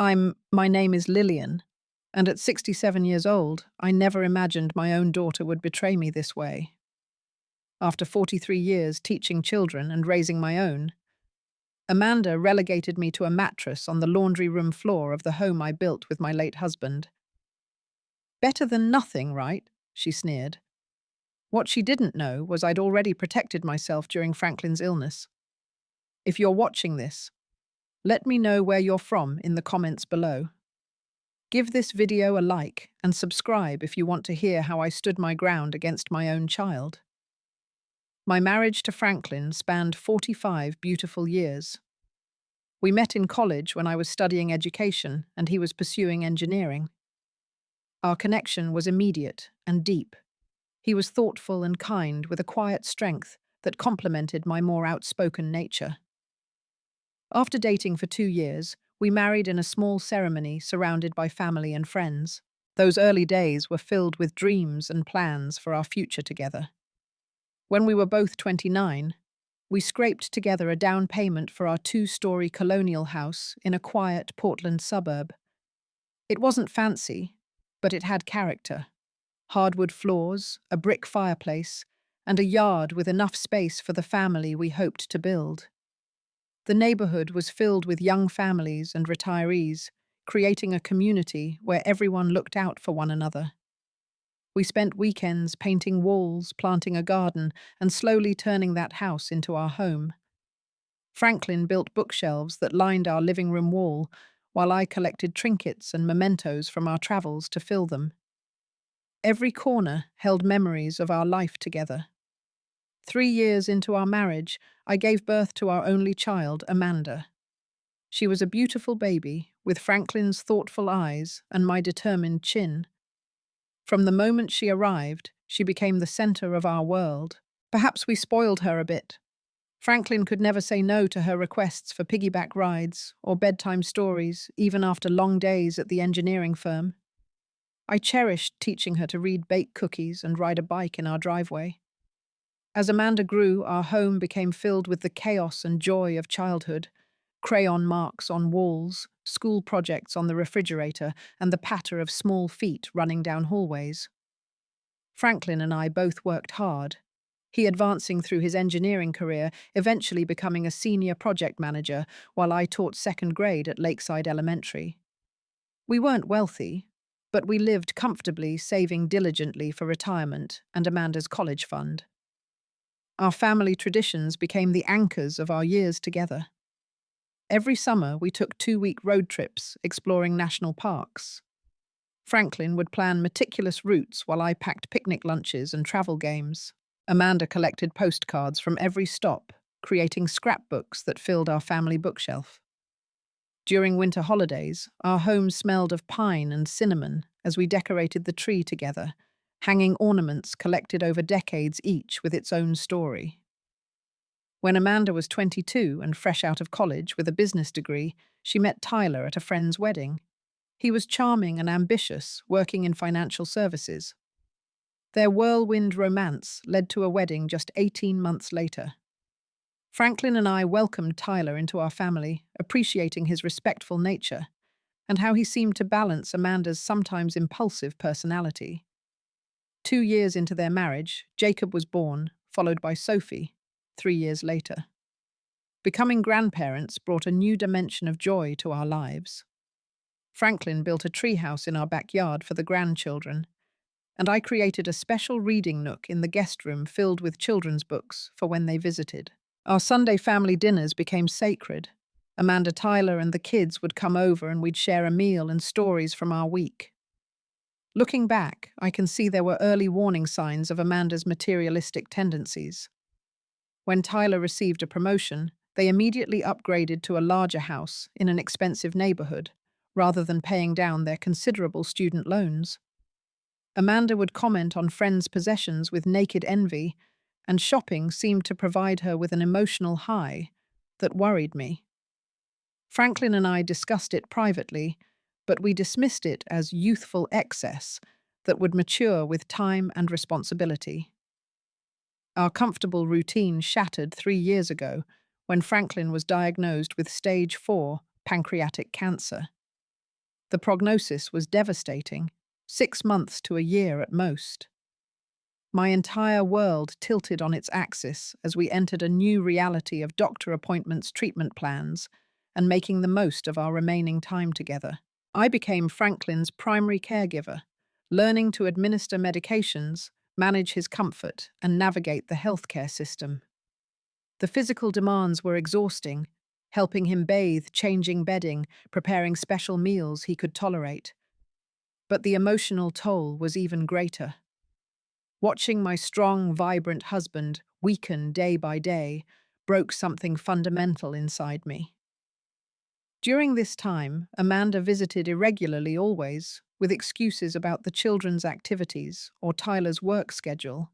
My name is Lillian, and at 67 years old, I never imagined my own daughter would betray me this way. After 43 years teaching children and raising my own, Amanda relegated me to a mattress on the laundry room floor of the home I built with my late husband. Better than nothing, right? She sneered. What she didn't know was I'd already protected myself during Franklin's illness. If you're watching this, let me know where you're from in the comments below. Give this video a like and subscribe if you want to hear how I stood my ground against my own child. My marriage to Franklin spanned 45 beautiful years. We met in college when I was studying education and he was pursuing engineering. Our connection was immediate and deep. He was thoughtful and kind with a quiet strength that complemented my more outspoken nature. After dating for 2 years, we married in a small ceremony surrounded by family and friends. Those early days were filled with dreams and plans for our future together. When we were both 29, we scraped together a down payment for our 2-story colonial house in a quiet Portland suburb. It wasn't fancy, but it had character. Hardwood floors, a brick fireplace, and a yard with enough space for the family we hoped to build. The neighborhood was filled with young families and retirees, creating a community where everyone looked out for one another. We spent weekends painting walls, planting a garden, and slowly turning that house into our home. Franklin built bookshelves that lined our living room wall, while I collected trinkets and mementos from our travels to fill them. Every corner held memories of our life together. 3 years into our marriage, I gave birth to our only child, Amanda. She was a beautiful baby, with Franklin's thoughtful eyes and my determined chin. From the moment she arrived, she became the center of our world. Perhaps we spoiled her a bit. Franklin could never say no to her requests for piggyback rides or bedtime stories, even after long days at the engineering firm. I cherished teaching her to read baked cookies and ride a bike in our driveway. As Amanda grew, our home became filled with the chaos and joy of childhood: crayon marks on walls, school projects on the refrigerator, and the patter of small feet running down hallways. Franklin and I both worked hard, he advancing through his engineering career, eventually becoming a senior project manager, while I taught second grade at Lakeside Elementary. We weren't wealthy, but we lived comfortably, saving diligently for retirement and Amanda's college fund. Our family traditions became the anchors of our years together. Every summer, we took 2-week road trips exploring national parks. Franklin would plan meticulous routes while I packed picnic lunches and travel games. Amanda collected postcards from every stop, creating scrapbooks that filled our family bookshelf. During winter holidays, our home smelled of pine and cinnamon as we decorated the tree together, hanging ornaments collected over decades each with its own story. When Amanda was 22 and fresh out of college with a business degree, she met Tyler at a friend's wedding. He was charming and ambitious, working in financial services. Their whirlwind romance led to a wedding just 18 months later. Franklin and I welcomed Tyler into our family, appreciating his respectful nature and how he seemed to balance Amanda's sometimes impulsive personality. 2 years into their marriage, Jacob was born, followed by Sophie, 3 years later. Becoming grandparents brought a new dimension of joy to our lives. Franklin built a treehouse in our backyard for the grandchildren, and I created a special reading nook in the guest room filled with children's books for when they visited. Our Sunday family dinners became sacred. Amanda, Tyler, and the kids would come over and we'd share a meal and stories from our week. Looking back, I can see there were early warning signs of Amanda's materialistic tendencies. When Tyler received a promotion, they immediately upgraded to a larger house in an expensive neighborhood, rather than paying down their considerable student loans. Amanda would comment on friends' possessions with naked envy, and shopping seemed to provide her with an emotional high that worried me. Franklin and I discussed it privately, but we dismissed it as youthful excess that would mature with time and responsibility. Our comfortable routine shattered 3 years ago when Franklin was diagnosed with stage 4 pancreatic cancer. The prognosis was devastating, 6 months to a year at most. My entire world tilted on its axis as we entered a new reality of doctor appointments, treatment plans, and making the most of our remaining time together. I became Franklin's primary caregiver, learning to administer medications, manage his comfort, and navigate the healthcare system. The physical demands were exhausting, helping him bathe, changing bedding, preparing special meals he could tolerate. But the emotional toll was even greater. Watching my strong, vibrant husband weaken day by day broke something fundamental inside me. During this time, Amanda visited irregularly always, with excuses about the children's activities or Tyler's work schedule.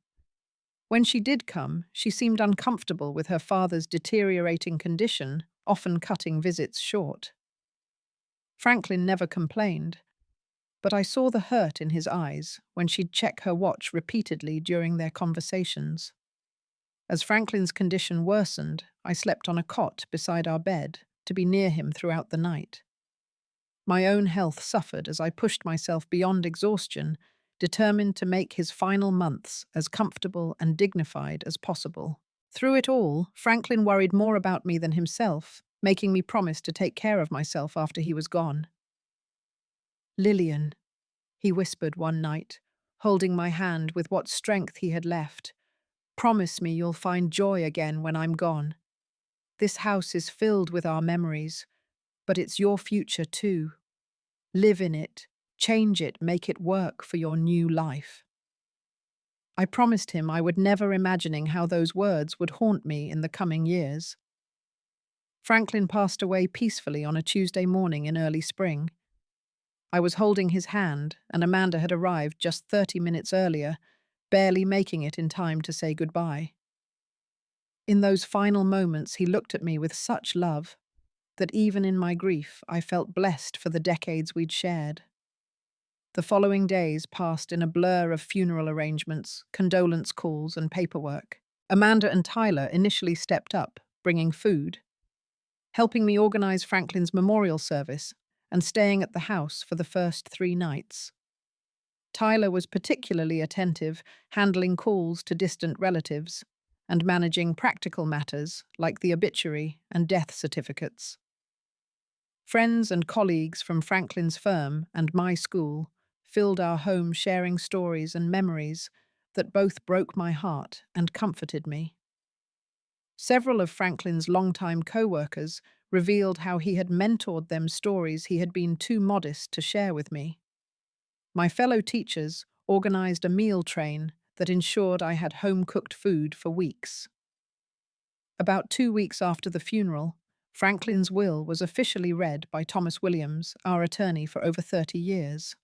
When she did come, she seemed uncomfortable with her father's deteriorating condition, often cutting visits short. Franklin never complained, but I saw the hurt in his eyes when she'd check her watch repeatedly during their conversations. As Franklin's condition worsened, I slept on a cot beside our bed to be near him throughout the night. My own health suffered as I pushed myself beyond exhaustion, determined to make his final months as comfortable and dignified as possible. Through it all, Franklin worried more about me than himself, making me promise to take care of myself after he was gone. "Lillian," he whispered one night, holding my hand with what strength he had left. "Promise me you'll find joy again when I'm gone. This house is filled with our memories, but it's your future too. Live in it, change it, make it work for your new life." I promised him I would never imagining how those words would haunt me in the coming years. Franklin passed away peacefully on a Tuesday morning in early spring. I was holding his hand, and Amanda had arrived just 30 minutes earlier, barely making it in time to say goodbye. In those final moments, he looked at me with such love that even in my grief, I felt blessed for the decades we'd shared. The following days passed in a blur of funeral arrangements, condolence calls, and paperwork. Amanda and Tyler initially stepped up, bringing food, helping me organize Franklin's memorial service, and staying at the house for the first 3 nights. Tyler was particularly attentive, handling calls to distant relatives, and managing practical matters like the obituary and death certificates. Friends and colleagues from Franklin's firm and my school filled our home, sharing stories and memories that both broke my heart and comforted me. Several of Franklin's longtime co-workers revealed how he had mentored them, stories he had been too modest to share with me. My fellow teachers organized a meal train that ensured I had home-cooked food for weeks. About 2 weeks after the funeral, Franklin's will was officially read by Thomas Williams, our attorney for over 30 years.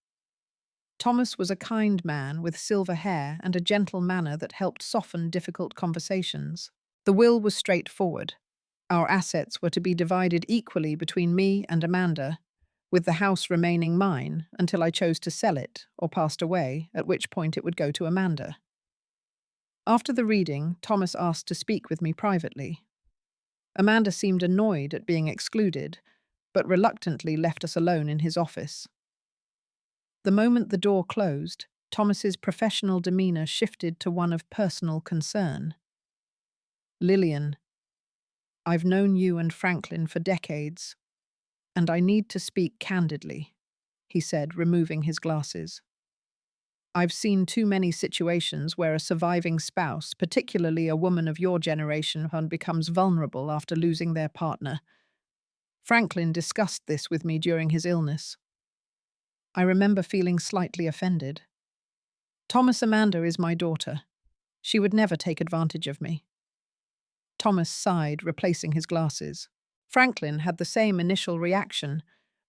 Thomas was a kind man with silver hair and a gentle manner that helped soften difficult conversations. The will was straightforward. Our assets were to be divided equally between me and Amanda, with the house remaining mine until I chose to sell it or passed away, at which point it would go to Amanda. After the reading, Thomas asked to speak with me privately. Amanda seemed annoyed at being excluded, but reluctantly left us alone in his office. The moment the door closed, Thomas's professional demeanor shifted to one of personal concern. "Lillian, I've known you and Franklin for decades, and I need to speak candidly," he said, removing his glasses. "I've seen too many situations where a surviving spouse, particularly a woman of your generation, becomes vulnerable after losing their partner. Franklin discussed this with me during his illness. I remember feeling slightly offended. Amanda is my daughter. She would never take advantage of me." Thomas sighed, replacing his glasses. Franklin had the same initial reaction,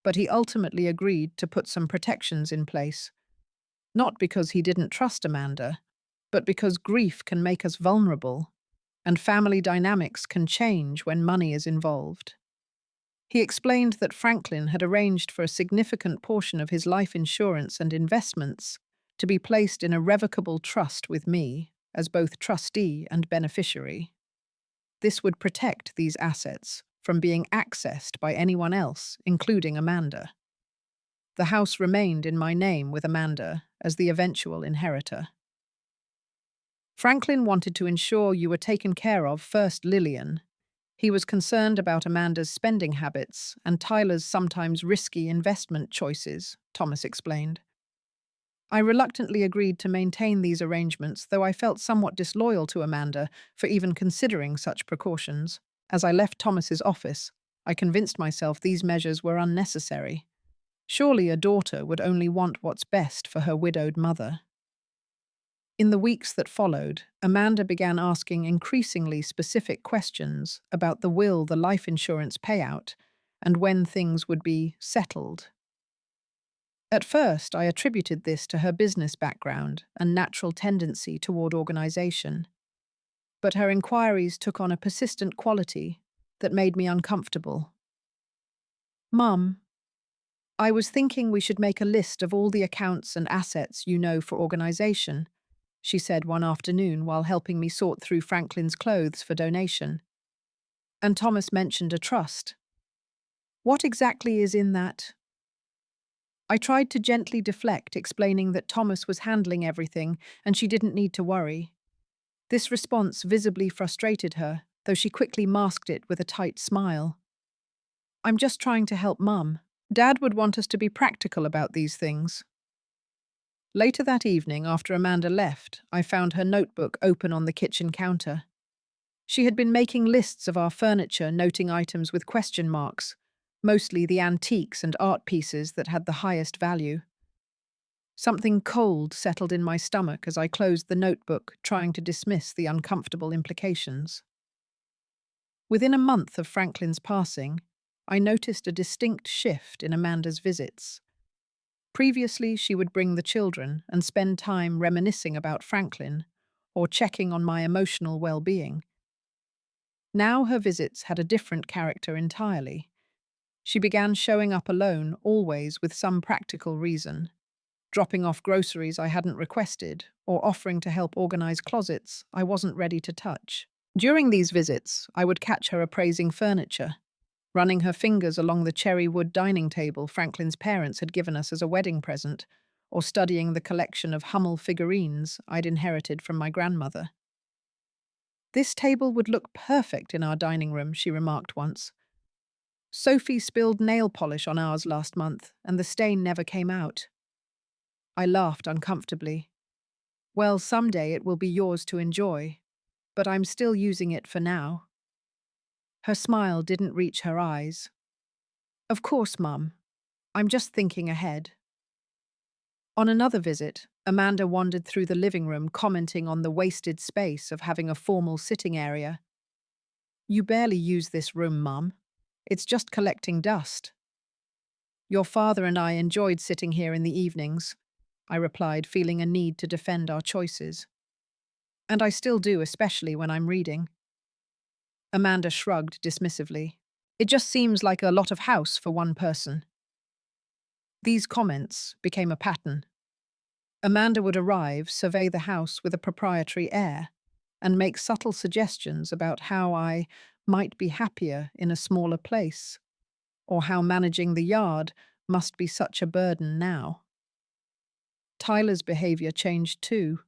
but he ultimately agreed to put some protections in place. Not because he didn't trust Amanda, but because grief can make us vulnerable, and family dynamics can change when money is involved. He explained that Franklin had arranged for a significant portion of his life insurance and investments to be placed in a revocable trust with me as both trustee and beneficiary. This would protect these assets from being accessed by anyone else, including Amanda. The house remained in my name with Amanda as the eventual inheritor. Franklin wanted to ensure you were taken care of first, Lillian. He was concerned about Amanda's spending habits and Tyler's sometimes risky investment choices, Thomas explained. I reluctantly agreed to maintain these arrangements, though I felt somewhat disloyal to Amanda for even considering such precautions. As I left Thomas's office, I convinced myself these measures were unnecessary. Surely a daughter would only want what's best for her widowed mother. In the weeks that followed, Amanda began asking increasingly specific questions about the will, the life insurance payout, and when things would be settled. At first, I attributed this to her business background and natural tendency toward organization. But her inquiries took on a persistent quality that made me uncomfortable. "Mum, I was thinking we should make a list of all the accounts and assets you know for organization," she said one afternoon while helping me sort through Franklin's clothes for donation. "And Thomas mentioned a trust. What exactly is in that?" I tried to gently deflect, explaining that Thomas was handling everything and she didn't need to worry. This response visibly frustrated her, though she quickly masked it with a tight smile. "I'm just trying to help Mum. Dad would want us to be practical about these things." Later that evening, after Amanda left, I found her notebook open on the kitchen counter. She had been making lists of our furniture, noting items with question marks, mostly the antiques and art pieces that had the highest value. Something cold settled in my stomach as I closed the notebook, trying to dismiss the uncomfortable implications. Within a month of Franklin's passing, I noticed a distinct shift in Amanda's visits. Previously, she would bring the children and spend time reminiscing about Franklin or checking on my emotional well-being. Now her visits had a different character entirely. She began showing up alone, always with some practical reason, dropping off groceries I hadn't requested or offering to help organize closets I wasn't ready to touch. During these visits, I would catch her appraising furniture, running her fingers along the cherry wood dining table Franklin's parents had given us as a wedding present, or studying the collection of Hummel figurines I'd inherited from my grandmother. "This table would look perfect in our dining room," she remarked once. "Sophie spilled nail polish on ours last month, and the stain never came out." I laughed uncomfortably. "Well, someday it will be yours to enjoy, but I'm still using it for now." Her smile didn't reach her eyes. "Of course, Mum. I'm just thinking ahead." On another visit, Amanda wandered through the living room, commenting on the wasted space of having a formal sitting area. "You barely use this room, Mum. It's just collecting dust." "Your father and I enjoyed sitting here in the evenings," I replied, feeling a need to defend our choices. "And I still do, especially when I'm reading." Amanda shrugged dismissively. "It just seems like a lot of house for one person." These comments became a pattern. Amanda would arrive, survey the house with a proprietary air, and make subtle suggestions about how I might be happier in a smaller place, or how managing the yard must be such a burden now. Tyler's behavior changed too.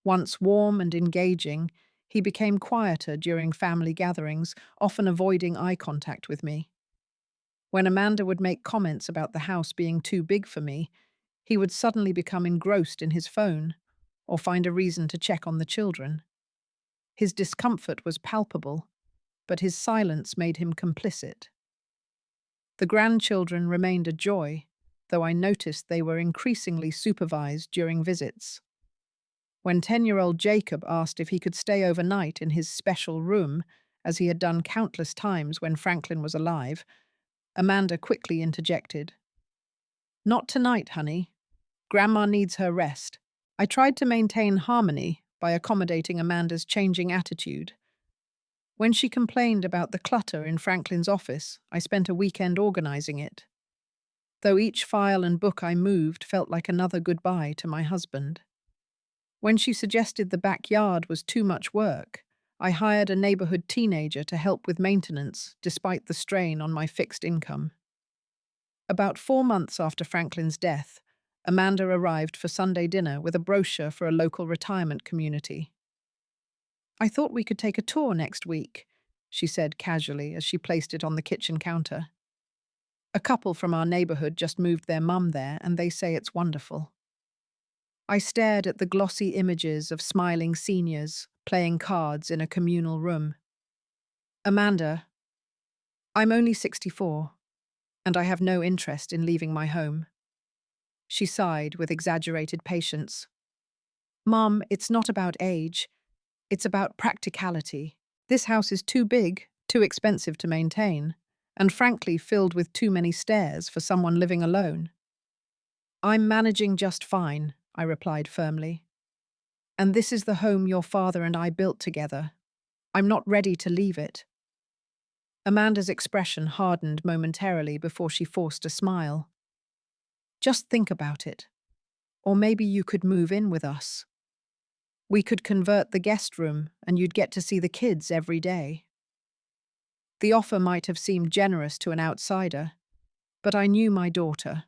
Once warm and engaging, he became quieter during family gatherings, often avoiding eye contact with me. When Amanda would make comments about the house being too big for me, he would suddenly become engrossed in his phone or find a reason to check on the children. His discomfort was palpable, but his silence made him complicit. The grandchildren remained a joy, though I noticed they were increasingly supervised during visits. When 10-year-old Jacob asked if he could stay overnight in his special room, as he had done countless times when Franklin was alive, Amanda quickly interjected. "Not tonight, honey. Grandma needs her rest." I tried to maintain harmony by accommodating Amanda's changing attitude. When she complained about the clutter in Franklin's office, I spent a weekend organizing it. Though each file and book I moved felt like another goodbye to my husband. When she suggested the backyard was too much work, I hired a neighborhood teenager to help with maintenance despite the strain on my fixed income. About 4 months after Franklin's death, Amanda arrived for Sunday dinner with a brochure for a local retirement community. "I thought we could take a tour next week," she said casually as she placed it on the kitchen counter. "A couple from our neighborhood just moved their mum there, and they say it's wonderful." I stared at the glossy images of smiling seniors playing cards in a communal room. "Amanda, I'm only 64, and I have no interest in leaving my home." She sighed with exaggerated patience. "Mom, it's not about age. It's about practicality. This house is too big, too expensive to maintain, and frankly filled with too many stairs for someone living alone." "I'm managing just fine," I replied firmly. "And this is the home your father and I built together. I'm not ready to leave it." Amanda's expression hardened momentarily before she forced a smile. "Just think about it. Or maybe you could move in with us. We could convert the guest room and you'd get to see the kids every day." The offer might have seemed generous to an outsider, but I knew my daughter.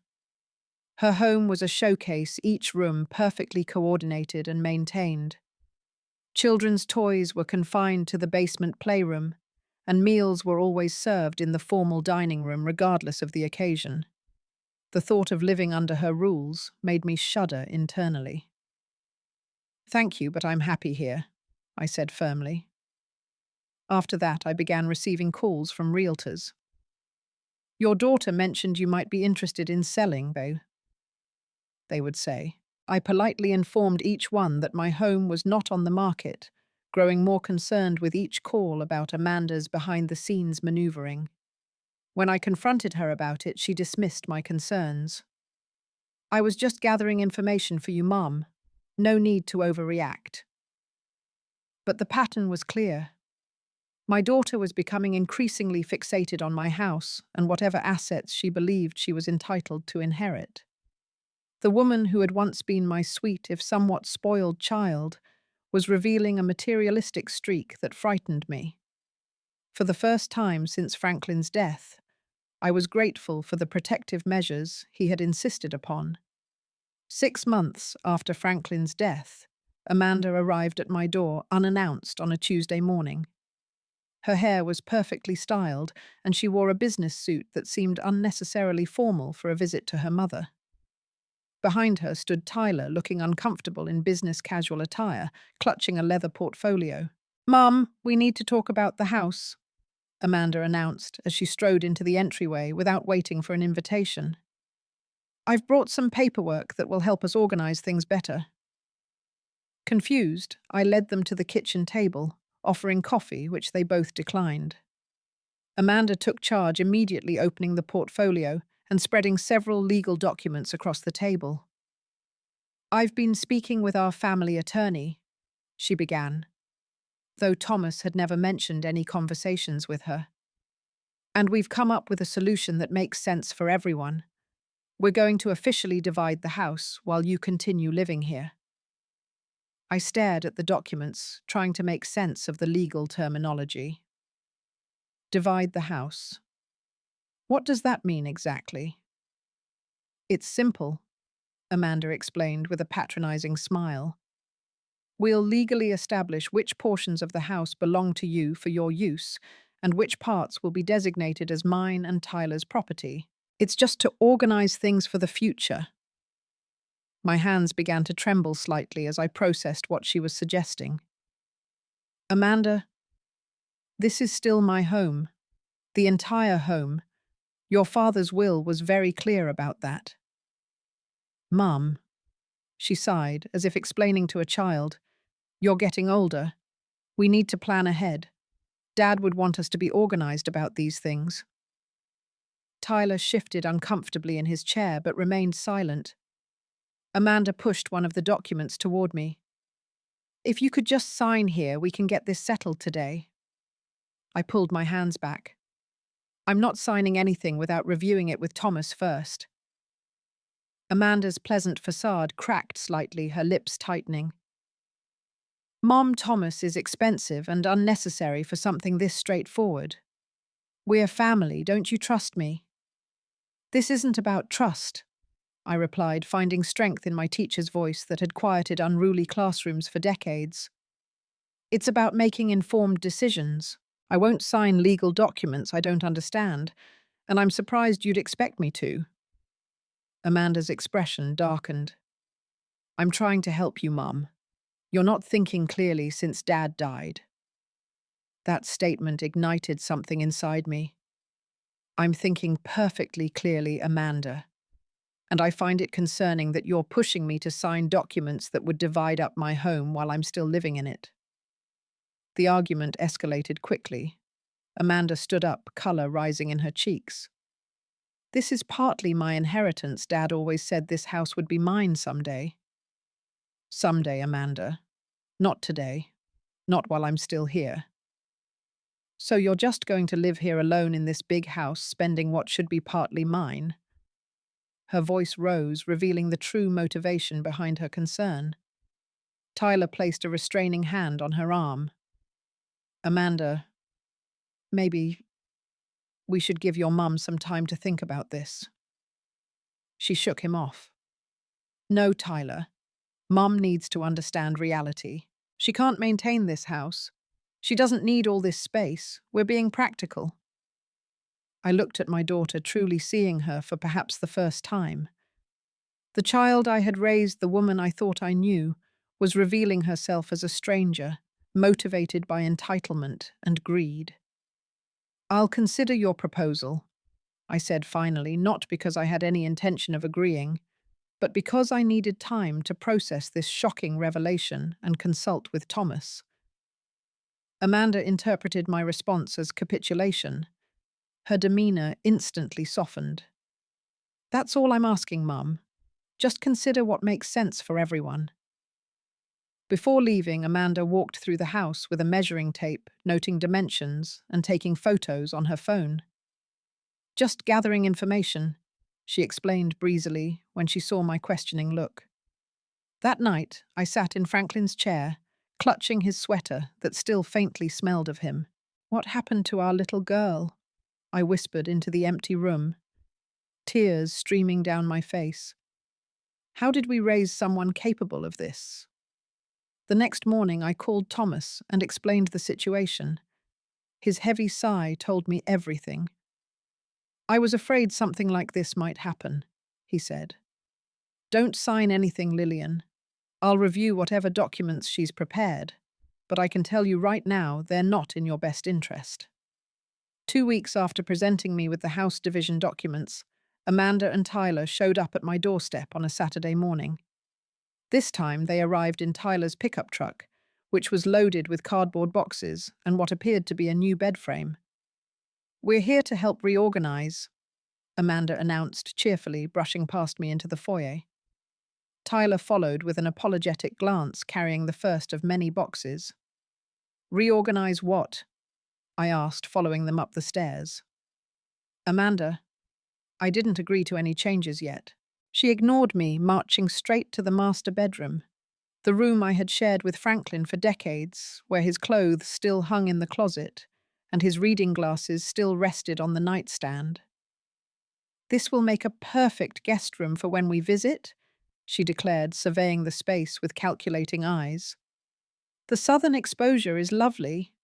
Her home was a showcase, each room perfectly coordinated and maintained. Children's toys were confined to the basement playroom, and meals were always served in the formal dining room regardless of the occasion. The thought of living under her rules made me shudder internally. "Thank you, but I'm happy here," I said firmly. After that, I began receiving calls from realtors. "Your daughter mentioned you might be interested in selling, though," they would say. I politely informed each one that my home was not on the market, growing more concerned with each call about Amanda's behind-the-scenes maneuvering. When I confronted her about it, she dismissed my concerns. "I was just gathering information for you, Mom. No need to overreact." But the pattern was clear. My daughter was becoming increasingly fixated on my house and whatever assets she believed she was entitled to inherit. The woman who had once been my sweet, if somewhat spoiled child was revealing a materialistic streak that frightened me. For the first time since Franklin's death, I was grateful for the protective measures he had insisted upon. 6 months after Franklin's death, Amanda arrived at my door unannounced on a Tuesday morning. Her hair was perfectly styled, and she wore a business suit that seemed unnecessarily formal for a visit to her mother. Behind her stood Tyler, looking uncomfortable in business casual attire, clutching a leather portfolio. "Mum, we need to talk about the house," Amanda announced as she strode into the entryway without waiting for an invitation. "I've brought some paperwork that will help us organize things better." Confused, I led them to the kitchen table, offering coffee, which they both declined. Amanda took charge, immediately opening the portfolio and spreading several legal documents across the table. "I've been speaking with our family attorney," she began, though Thomas had never mentioned any conversations with her. "And we've come up with a solution that makes sense for everyone. We're going to officially divide the house while you continue living here." I stared at the documents, trying to make sense of the legal terminology. Divide the house. What does that mean exactly? "It's simple," Amanda explained with a patronizing smile. "We'll legally establish which portions of the house belong to you for your use, and which parts will be designated as mine and Tyler's property. It's just to organize things for the future." My hands began to tremble slightly as I processed what she was suggesting. "Amanda, this is still my home. The entire home. Your father's will was very clear about that." "Mum," she sighed, as if explaining to a child, "you're getting older. We need to plan ahead. Dad would want us to be organized about these things." Tyler shifted uncomfortably in his chair but remained silent. Amanda pushed one of the documents toward me. "If you could just sign here, we can get this settled today." I pulled my hands back. "I'm not signing anything without reviewing it with Thomas first." Amanda's pleasant facade cracked slightly, her lips tightening. "Mom, Thomas is expensive and unnecessary for something this straightforward. We're family, don't you trust me?" This isn't about trust, I replied, finding strength in my teacher's voice that had quieted unruly classrooms for decades. It's about making informed decisions. I won't sign legal documents I don't understand, and I'm surprised you'd expect me to. Amanda's expression darkened. I'm trying to help you, Mum. You're not thinking clearly since Dad died. That statement ignited something inside me. I'm thinking perfectly clearly, Amanda. And I find it concerning that you're pushing me to sign documents that would divide up my home while I'm still living in it. The argument escalated quickly. Amanda stood up, colour rising in her cheeks. This is partly my inheritance. Dad always said this house would be mine someday. Someday, Amanda. Not today. Not while I'm still here. So you're just going to live here alone in this big house, spending what should be partly mine? Her voice rose, revealing the true motivation behind her concern. Tyler placed a restraining hand on her arm. Amanda, maybe we should give your mum some time to think about this. She shook him off. No, Tyler. Mum needs to understand reality. She can't maintain this house. She doesn't need all this space. We're being practical. I looked at my daughter, truly seeing her for perhaps the first time. The child I had raised, the woman I thought I knew, was revealing herself as a stranger, motivated by entitlement and greed. I'll consider your proposal, I said finally, not because I had any intention of agreeing, but because I needed time to process this shocking revelation and consult with Thomas. Amanda interpreted my response as capitulation. Her demeanour instantly softened. That's all I'm asking, Mum. Just consider what makes sense for everyone. Before leaving, Amanda walked through the house with a measuring tape, noting dimensions and taking photos on her phone. Just gathering information, she explained breezily when she saw my questioning look. That night, I sat in Franklin's chair, clutching his sweater that still faintly smelled of him. What happened to our little girl? I whispered into the empty room, tears streaming down my face. How did we raise someone capable of this? The next morning, I called Thomas and explained the situation. His heavy sigh told me everything. I was afraid something like this might happen, he said. Don't sign anything, Lillian. I'll review whatever documents she's prepared, but I can tell you right now they're not in your best interest. 2 weeks after presenting me with the House Division documents, Amanda and Tyler showed up at my doorstep on a Saturday morning. This time they arrived in Tyler's pickup truck, which was loaded with cardboard boxes and what appeared to be a new bed frame. We're here to help reorganize, Amanda announced cheerfully, brushing past me into the foyer. Tyler followed with an apologetic glance, carrying the first of many boxes. Reorganize what? I asked, following them up the stairs. Amanda, I didn't agree to any changes yet. She ignored me, marching straight to the master bedroom, the room I had shared with Franklin for decades, where his clothes still hung in the closet and his reading glasses still rested on the nightstand. This will make a perfect guest room for when we visit, she declared, surveying the space with calculating eyes. The southern exposure is lovely.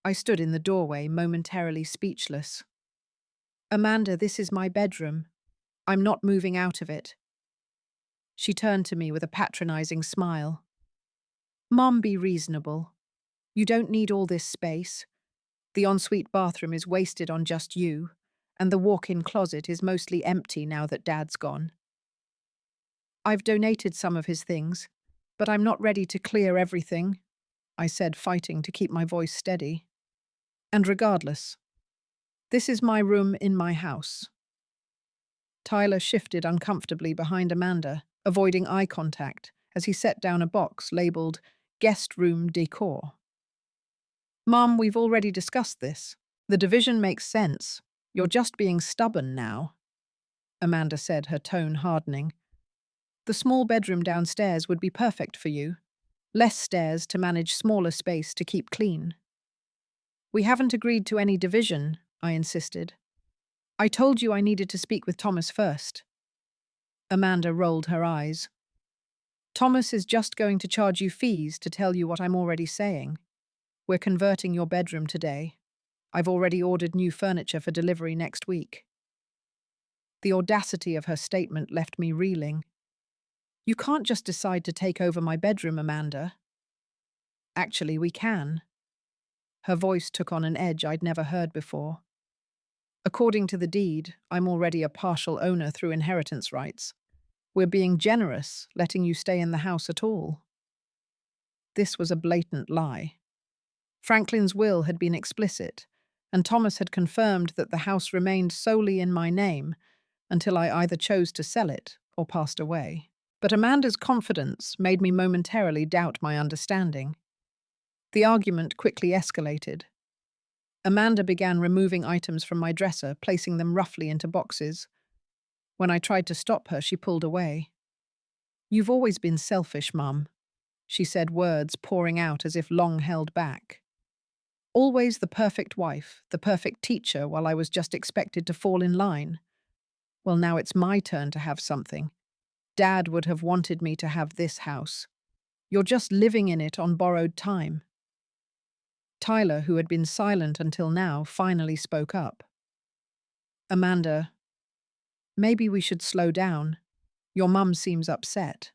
I stood in the doorway, momentarily speechless. Amanda, this is my bedroom. I'm not moving out of it. She turned to me with a patronizing smile. Mom, be reasonable. You don't need all this space. The ensuite bathroom is wasted on just you, and the walk-in closet is mostly empty now that Dad's gone. I've donated some of his things, but I'm not ready to clear everything, I said, fighting to keep my voice steady. And regardless, this is my room in my house. Tyler shifted uncomfortably behind Amanda, avoiding eye contact as he set down a box labeled Guest Room Decor. Mom, we've already discussed this. The division makes sense. You're just being stubborn now, Amanda said, her tone hardening. The small bedroom downstairs would be perfect for you. Less stairs to manage smaller space to keep clean. We haven't agreed to any division, I insisted. I told you I needed to speak with Thomas first. Amanda rolled her eyes. Thomas is just going to charge you fees to tell you what I'm already saying. We're converting your bedroom today. I've already ordered new furniture for delivery next week. The audacity of her statement left me reeling. You can't just decide to take over my bedroom, Amanda. Actually, we can. Her voice took on an edge I'd never heard before. According to the deed, I'm already a partial owner through inheritance rights. We're being generous, letting you stay in the house at all. This was a blatant lie. Franklin's will had been explicit, and Thomas had confirmed that the house remained solely in my name until I either chose to sell it or passed away. But Amanda's confidence made me momentarily doubt my understanding. The argument quickly escalated. Amanda began removing items from my dresser, placing them roughly into boxes. When I tried to stop her, she pulled away. "You've always been selfish, Mum," she said, words pouring out as if long held back. Always the perfect wife, the perfect teacher, while I was just expected to fall in line. Well, now it's my turn to have something. Dad would have wanted me to have this house. You're just living in it on borrowed time. Tyler, who had been silent until now, finally spoke up. "Amanda, maybe we should slow down. Your mum seems upset."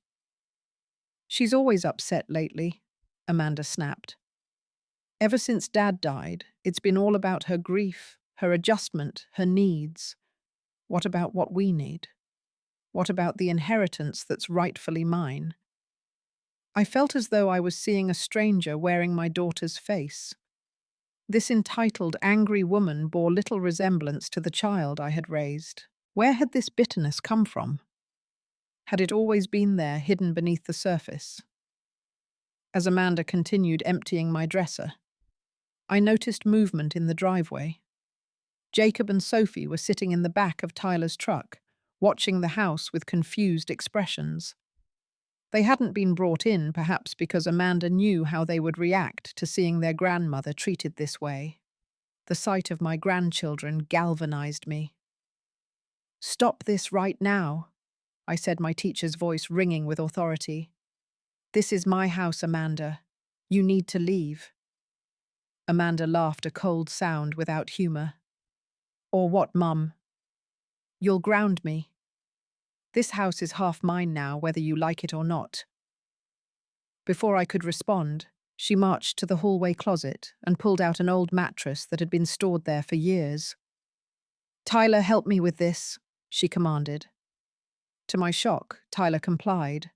"She's always upset lately," Amanda snapped. "Ever since Dad died, it's been all about her grief, her adjustment, her needs. What about what we need? What about the inheritance that's rightfully mine?" I felt as though I was seeing a stranger wearing my daughter's face. This entitled, angry woman bore little resemblance to the child I had raised. Where had this bitterness come from? Had it always been there, hidden beneath the surface? As Amanda continued emptying my dresser, I noticed movement in the driveway. Jacob and Sophie were sitting in the back of Tyler's truck, watching the house with confused expressions. They hadn't been brought in, perhaps because Amanda knew how they would react to seeing their grandmother treated this way. The sight of my grandchildren galvanized me. "Stop this right now," I said, my teacher's voice ringing with authority. "This is my house, Amanda. You need to leave." Amanda laughed, a cold sound without humor. "Or what, Mum? You'll ground me. This house is half mine now, whether you like it or not." Before I could respond, she marched to the hallway closet and pulled out an old mattress that had been stored there for years. "Tyler, help me with this," she commanded. To my shock, Tyler complied,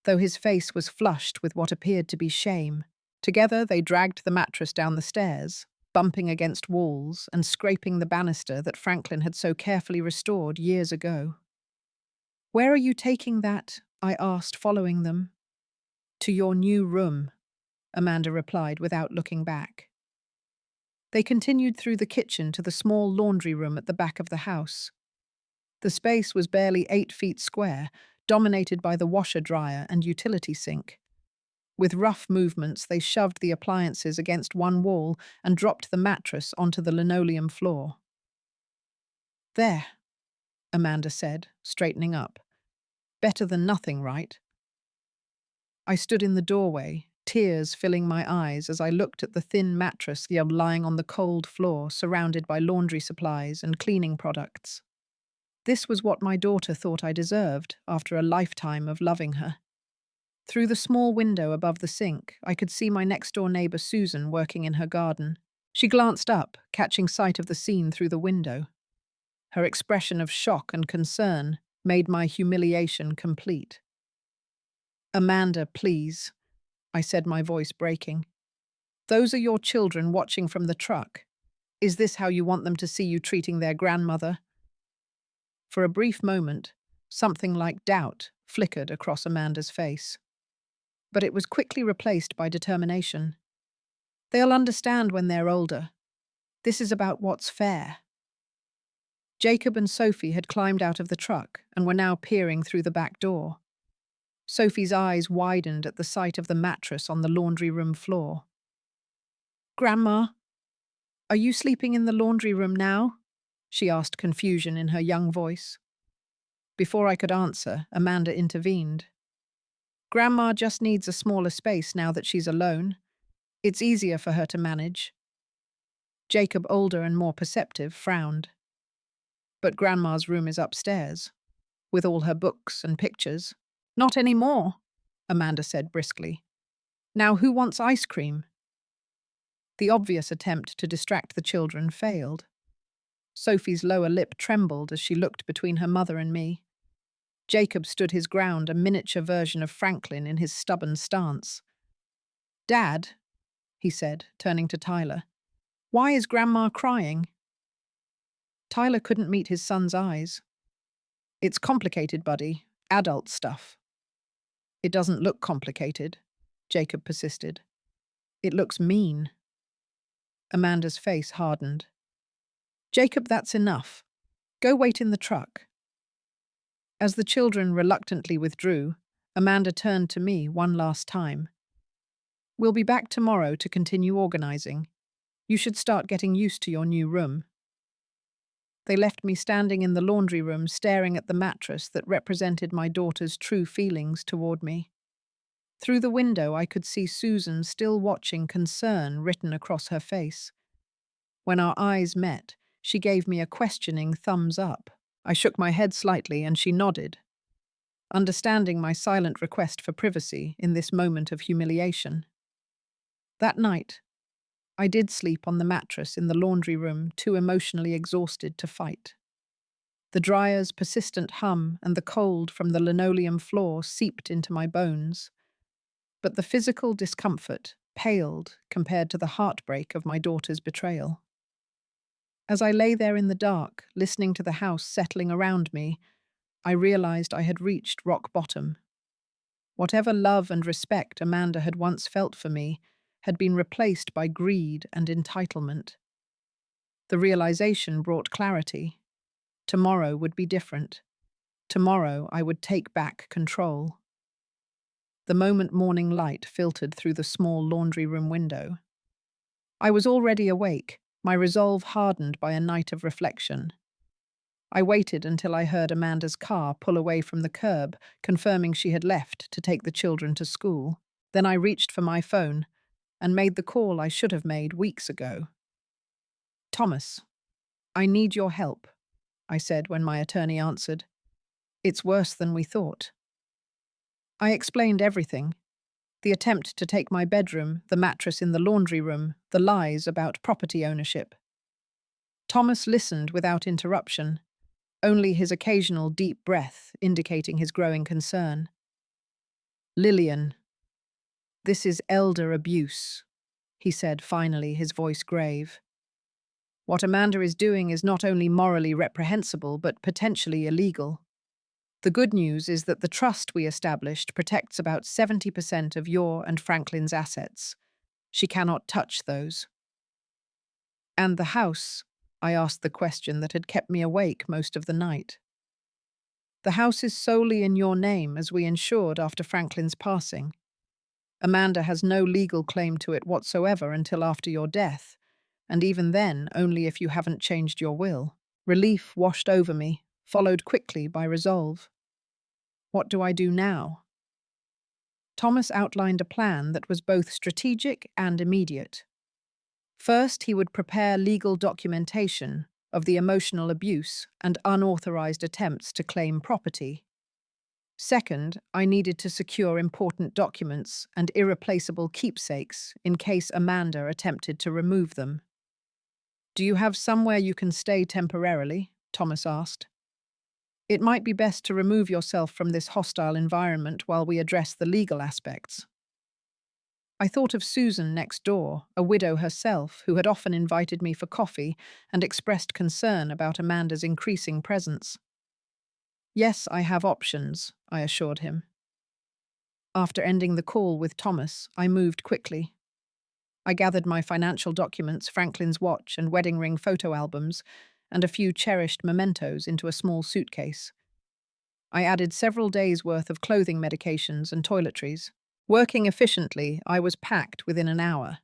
though his face was flushed with what appeared to be shame. Together they dragged the mattress down the stairs, bumping against walls and scraping the banister that Franklin had so carefully restored years ago. "Where are you taking that?" I asked, following them. "To your new room," Amanda replied without looking back. They continued through the kitchen to the small laundry room at the back of the house. The space was barely 8 feet square, dominated by the washer-dryer and utility sink. With rough movements, they shoved the appliances against one wall and dropped the mattress onto the linoleum floor. "There," Amanda said, straightening up. "Better than nothing, right?" I stood in the doorway, tears filling my eyes as I looked at the thin mattress lying on the cold floor, surrounded by laundry supplies and cleaning products. This was what my daughter thought I deserved after a lifetime of loving her. Through the small window above the sink, I could see my next-door neighbor Susan working in her garden. She glanced up, catching sight of the scene through the window. Her expression of shock and concern made my humiliation complete. "Amanda, please," I said, my voice breaking. "Those are your children watching from the truck. Is this how you want them to see you treating their grandmother?" For a brief moment, something like doubt flickered across Amanda's face. But it was quickly replaced by determination. "They'll understand when they're older. This is about what's fair." Jacob and Sophie had climbed out of the truck and were now peering through the back door. Sophie's eyes widened at the sight of the mattress on the laundry room floor. "Grandma, are you sleeping in the laundry room now?" she asked, confusion in her young voice. Before I could answer, Amanda intervened. Grandma just needs a smaller space now that she's alone. It's easier for her to manage. Jacob, older and more perceptive, frowned. But Grandma's room is upstairs, with all her books and pictures. Not anymore, Amanda said briskly. Now who wants ice cream? The obvious attempt to distract the children failed. Sophie's lower lip trembled as she looked between her mother and me. Jacob stood his ground, a miniature version of Franklin in his stubborn stance. Dad, he said, turning to Tyler, why is Grandma crying? Tyler couldn't meet his son's eyes. It's complicated, buddy. Adult stuff. It doesn't look complicated, Jacob persisted. It looks mean. Amanda's face hardened. Jacob, that's enough. Go wait in the truck. As the children reluctantly withdrew, Amanda turned to me one last time. We'll be back tomorrow to continue organizing. You should start getting used to your new room. They left me standing in the laundry room staring at the mattress that represented my daughter's true feelings toward me. Through the window I could see Susan still watching concern written across her face. When our eyes met, she gave me a questioning thumbs up. I shook my head slightly and she nodded, understanding my silent request for privacy in this moment of humiliation. That night, I did sleep on the mattress in the laundry room, too emotionally exhausted to fight. The dryer's persistent hum and the cold from the linoleum floor seeped into my bones, but the physical discomfort paled compared to the heartbreak of my daughter's betrayal. As I lay there in the dark, listening to the house settling around me, I realized I had reached rock bottom. Whatever love and respect Amanda had once felt for me had been replaced by greed and entitlement. The realization brought clarity. Tomorrow would be different. Tomorrow I would take back control. The moment morning light filtered through the small laundry room window. I was already awake, my resolve hardened by a night of reflection. I waited until I heard Amanda's car pull away from the curb, confirming she had left to take the children to school. Then I reached for my phone and made the call I should have made weeks ago. Thomas, I need your help, I said when my attorney answered. It's worse than we thought. I explained everything. The attempt to take my bedroom, the mattress in the laundry room, the lies about property ownership. Thomas listened without interruption, only his occasional deep breath indicating his growing concern. Lillian, this is elder abuse, he said finally, his voice grave. What Amanda is doing is not only morally reprehensible, but potentially illegal. The good news is that the trust we established protects about 70% of your and Franklin's assets. She cannot touch those. And the house? I asked the question that had kept me awake most of the night. The house is solely in your name, as we insured after Franklin's passing. Amanda has no legal claim to it whatsoever until after your death, and even then only if you haven't changed your will. Relief washed over me, followed quickly by resolve. What do I do now? Thomas outlined a plan that was both strategic and immediate. First, he would prepare legal documentation of the emotional abuse and unauthorized attempts to claim property. Second, I needed to secure important documents and irreplaceable keepsakes in case Amanda attempted to remove them. Do you have somewhere you can stay temporarily? Thomas asked. It might be best to remove yourself from this hostile environment while we address the legal aspects. I thought of Susan next door, a widow herself, who had often invited me for coffee and expressed concern about Amanda's increasing presence. Yes, I have options, I assured him. After ending the call with Thomas, I moved quickly. I gathered my financial documents, Franklin's watch and wedding ring photo albums, and a few cherished mementos into a small suitcase. I added several days' worth of clothing medications and toiletries. Working efficiently, I was packed within an hour.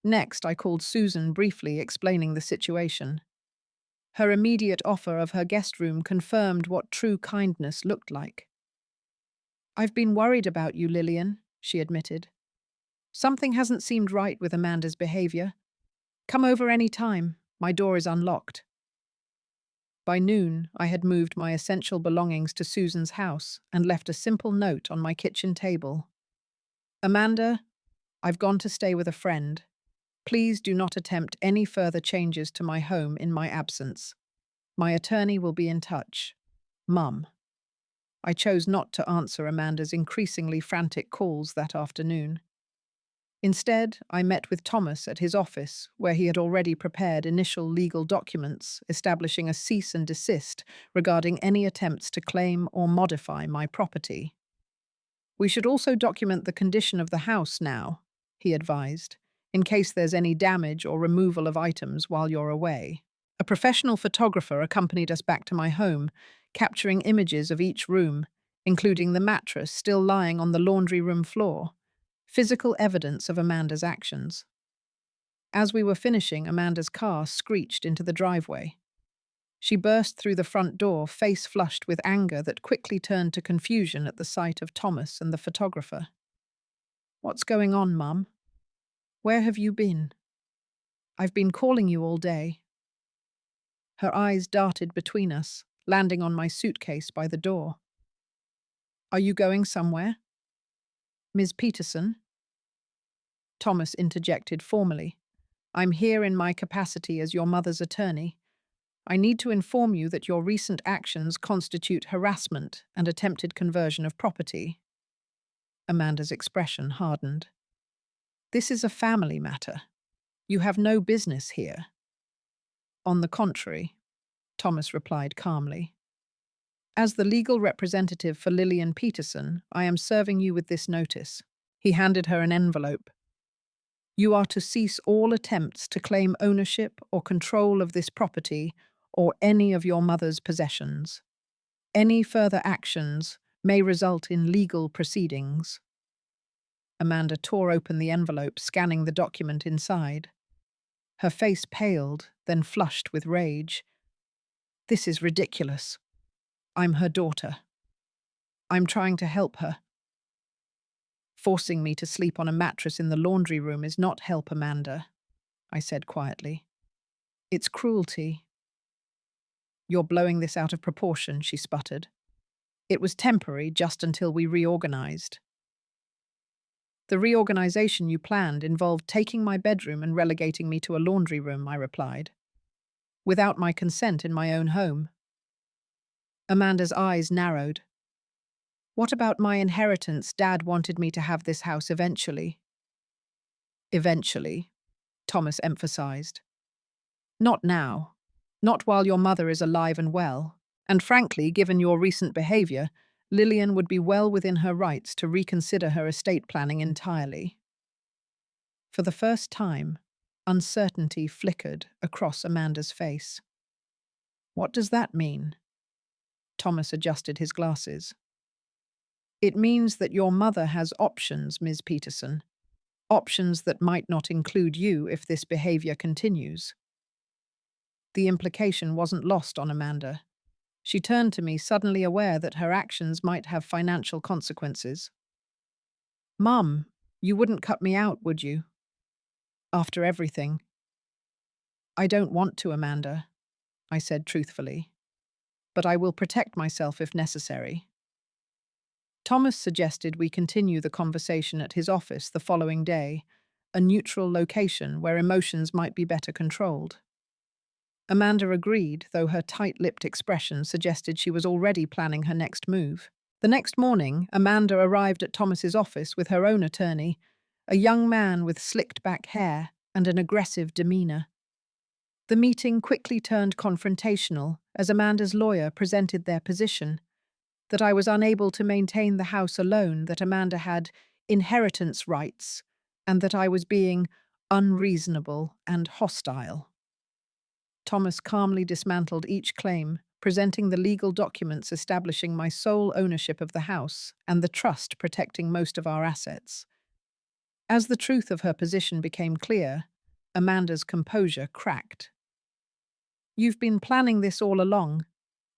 Next, I called Susan briefly, explaining the situation. Her immediate offer of her guest room confirmed what true kindness looked like. "I've been worried about you, Lillian," she admitted. "Something hasn't seemed right with Amanda's behavior. Come over any time. My door is unlocked." By noon, I had moved my essential belongings to Susan's house and left a simple note on my kitchen table. "Amanda, I've gone to stay with a friend. Please do not attempt any further changes to my home in my absence. My attorney will be in touch. Mum." I chose not to answer Amanda's increasingly frantic calls that afternoon. Instead, I met with Thomas at his office, where he had already prepared initial legal documents establishing a cease and desist regarding any attempts to claim or modify my property. "We should also document the condition of the house now," he advised, "in case there's any damage or removal of items while you're away." A professional photographer accompanied us back to my home, capturing images of each room, including the mattress still lying on the laundry room floor, physical evidence of Amanda's actions. As we were finishing, Amanda's car screeched into the driveway. She burst through the front door, face flushed with anger that quickly turned to confusion at the sight of Thomas and the photographer. "What's going on, Mum? Where have you been? I've been calling you all day." Her eyes darted between us, landing on my suitcase by the door. "Are you going somewhere?" "Ms. Peterson?" Thomas interjected formally. "I'm here in my capacity as your mother's attorney. I need to inform you that your recent actions constitute harassment and attempted conversion of property." Amanda's expression hardened. "This is a family matter. You have no business here." "On the contrary," Thomas replied calmly. "As the legal representative for Lillian Peterson, I am serving you with this notice." He handed her an envelope. "You are to cease all attempts to claim ownership or control of this property or any of your mother's possessions. Any further actions may result in legal proceedings." Amanda tore open the envelope, scanning the document inside. Her face paled, then flushed with rage. "This is ridiculous. I'm her daughter. I'm trying to help her. Forcing me to sleep on a mattress in the laundry room is not help, Amanda," I said quietly. "It's cruelty." "You're blowing this out of proportion," she sputtered. "It was temporary just until we reorganized." "The reorganization you planned involved taking my bedroom and relegating me to a laundry room," I replied. "Without my consent in my own home." Amanda's eyes narrowed. "What about my inheritance? Dad wanted me to have this house eventually." "Eventually," Thomas emphasized. "Not now. Not while your mother is alive and well. And frankly, given your recent behavior, Lillian would be well within her rights to reconsider her estate planning entirely." For the first time, uncertainty flickered across Amanda's face. "What does that mean?" Thomas adjusted his glasses. "It means that your mother has options, Ms. Peterson. Options that might not include you if this behavior continues." The implication wasn't lost on Amanda. She turned to me, suddenly aware that her actions might have financial consequences. "Mum, you wouldn't cut me out, would you? After everything." "I don't want to, Amanda," I said truthfully. "But I will protect myself if necessary." Thomas suggested we continue the conversation at his office the following day, a neutral location where emotions might be better controlled. Amanda agreed, though her tight-lipped expression suggested she was already planning her next move. The next morning, Amanda arrived at Thomas's office with her own attorney, a young man with slicked-back hair and an aggressive demeanor. The meeting quickly turned confrontational as Amanda's lawyer presented their position: that I was unable to maintain the house alone, that Amanda had inheritance rights, and that I was being unreasonable and hostile. Thomas calmly dismantled each claim, presenting the legal documents establishing my sole ownership of the house and the trust protecting most of our assets. As the truth of her position became clear, Amanda's composure cracked. You've been planning this all along,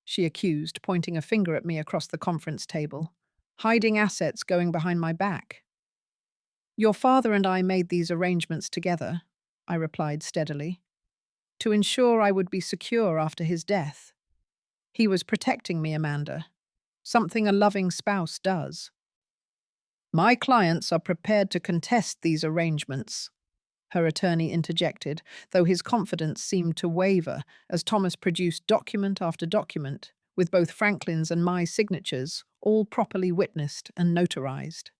she accused, pointing a finger at me across the conference table. Hiding assets going behind my back. Your father and I made these arrangements together, I replied steadily, to ensure I would be secure after his death. He was protecting me, Amanda. Something a loving spouse does. My clients are prepared to contest these arrangements, her attorney interjected, though his confidence seemed to waver as Thomas produced document after document, with both Franklin's and my signatures, all properly witnessed and notarized.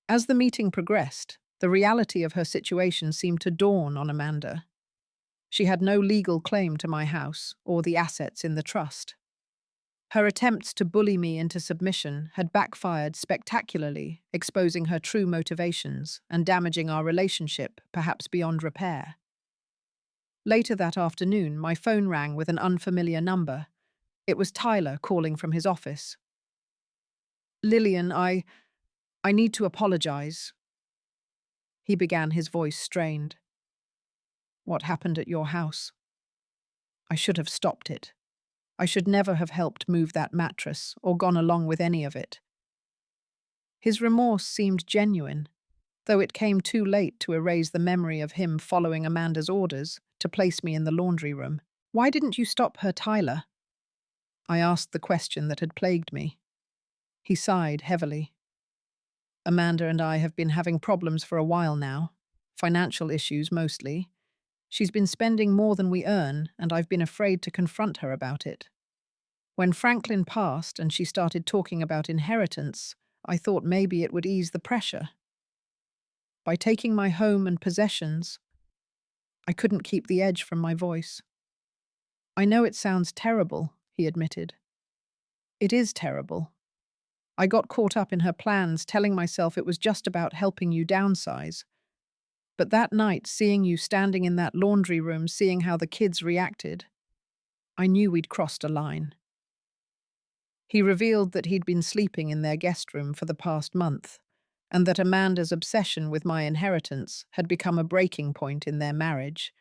As the meeting progressed, the reality of her situation seemed to dawn on Amanda. She had no legal claim to my house or the assets in the trust. Her attempts to bully me into submission had backfired spectacularly, exposing her true motivations and damaging our relationship, perhaps beyond repair. Later that afternoon, my phone rang with an unfamiliar number. It was Tyler calling from his office. Lillian, I need to apologize. He began, his voice strained. What happened at your house? I should have stopped it. I should never have helped move that mattress or gone along with any of it. His remorse seemed genuine, though it came too late to erase the memory of him following Amanda's orders to place me in the laundry room. Why didn't you stop her, Tyler? I asked the question that had plagued me. He sighed heavily. Amanda and I have been having problems for a while now. Financial issues mostly. She's been spending more than we earn, and I've been afraid to confront her about it. When Franklin passed and she started talking about inheritance, I thought maybe it would ease the pressure. By taking my home and possessions, I couldn't keep the edge from my voice. I know it sounds terrible, he admitted. It is terrible. I got caught up in her plans, telling myself it was just about helping you downsize. But that night, seeing you standing in that laundry room, seeing how the kids reacted, I knew we'd crossed a line. He revealed that he'd been sleeping in their guest room for the past month, and that Amanda's obsession with my inheritance had become a breaking point in their marriage.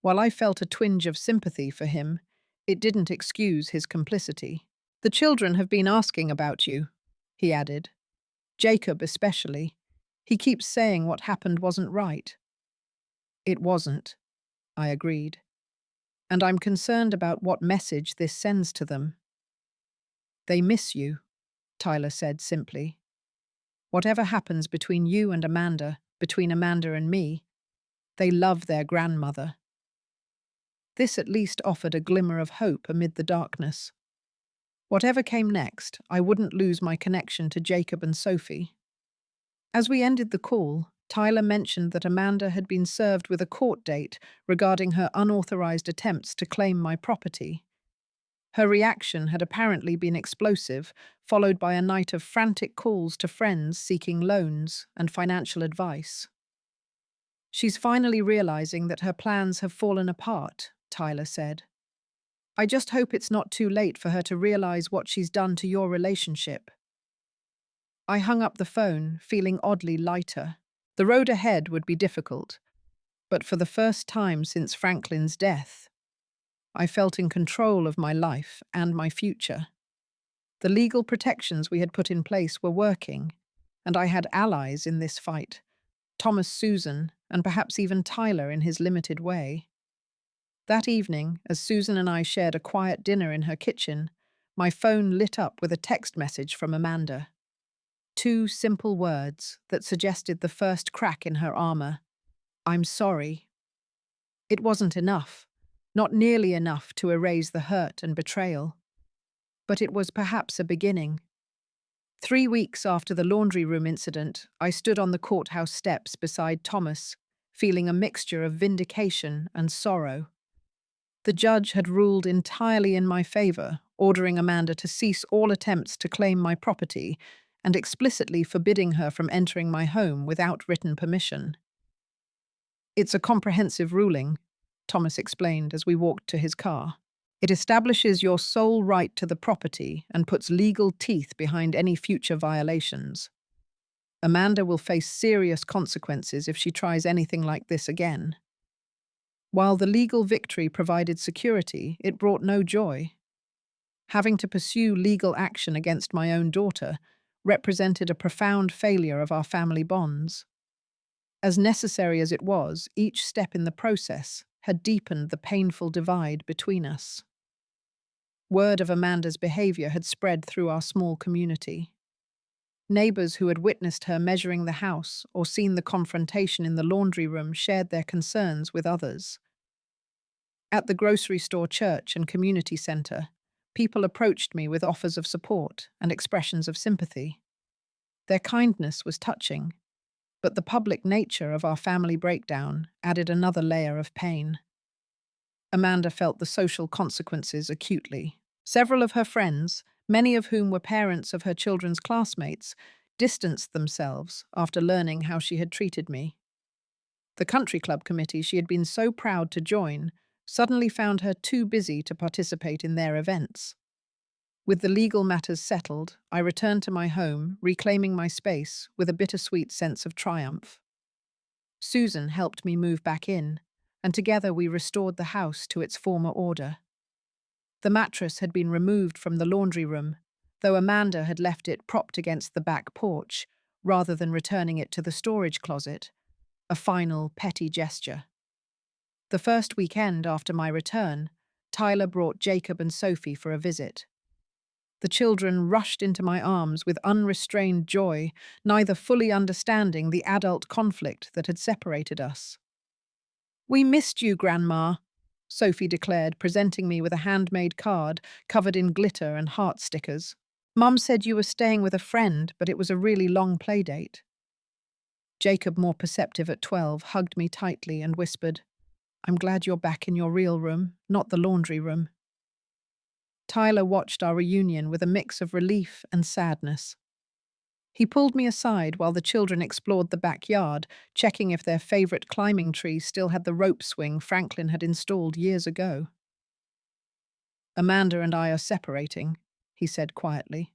While I felt a twinge of sympathy for him, it didn't excuse his complicity. The children have been asking about you, he added. Jacob especially. He keeps saying what happened wasn't right. It wasn't, I agreed. And I'm concerned about what message this sends to them. They miss you, Tyler said simply. Whatever happens between you and Amanda, between Amanda and me, they love their grandmother. This at least offered a glimmer of hope amid the darkness. Whatever came next, I wouldn't lose my connection to Jacob and Sophie. As we ended the call, Tyler mentioned that Amanda had been served with a court date regarding her unauthorized attempts to claim my property. Her reaction had apparently been explosive, followed by a night of frantic calls to friends seeking loans and financial advice. She's finally realizing that her plans have fallen apart, Tyler said. I just hope it's not too late for her to realize what she's done to your relationship. I hung up the phone, feeling oddly lighter. The road ahead would be difficult, but for the first time since Franklin's death, I felt in control of my life and my future. The legal protections we had put in place were working, and I had allies in this fight, Thomas, Susan, and perhaps even Tyler in his limited way. That evening, as Susan and I shared a quiet dinner in her kitchen, my phone lit up with a text message from Amanda. 2 simple words that suggested the first crack in her armor. I'm sorry. It wasn't enough, not nearly enough to erase the hurt and betrayal. But it was perhaps a beginning. 3 weeks after the laundry room incident, I stood on the courthouse steps beside Thomas, feeling a mixture of vindication and sorrow. The judge had ruled entirely in my favor, ordering Amanda to cease all attempts to claim my property and explicitly forbidding her from entering my home without written permission. It's a comprehensive ruling, Thomas explained as we walked to his car. It establishes your sole right to the property and puts legal teeth behind any future violations. Amanda will face serious consequences if she tries anything like this again. While the legal victory provided security, it brought no joy. Having to pursue legal action against my own daughter represented a profound failure of our family bonds. As necessary as it was, each step in the process had deepened the painful divide between us. Word of Amanda's behavior had spread through our small community. Neighbors who had witnessed her measuring the house or seen the confrontation in the laundry room shared their concerns with others. At the grocery store, church, and community center, people approached me with offers of support and expressions of sympathy. Their kindness was touching, but the public nature of our family breakdown added another layer of pain. Amanda felt the social consequences acutely. Several of her friends, many of whom were parents of her children's classmates, distanced themselves after learning how she had treated me. The country club committee she had been so proud to join suddenly found her too busy to participate in their events. With the legal matters settled, I returned to my home, reclaiming my space with a bittersweet sense of triumph. Susan helped me move back in, and together we restored the house to its former order. The mattress had been removed from the laundry room, though Amanda had left it propped against the back porch rather than returning it to the storage closet, a final petty gesture. The first weekend after my return, Tyler brought Jacob and Sophie for a visit. The children rushed into my arms with unrestrained joy, neither fully understanding the adult conflict that had separated us. "We missed you, Grandma," Sophie declared, presenting me with a handmade card covered in glitter and heart stickers. "Mum said you were staying with a friend, but it was a really long play date." Jacob, more perceptive at 12, hugged me tightly and whispered, "I'm glad you're back in your real room, not the laundry room." Tyler watched our reunion with a mix of relief and sadness. He pulled me aside while the children explored the backyard, checking if their favorite climbing tree still had the rope swing Franklin had installed years ago. "Amanda and I are separating," he said quietly.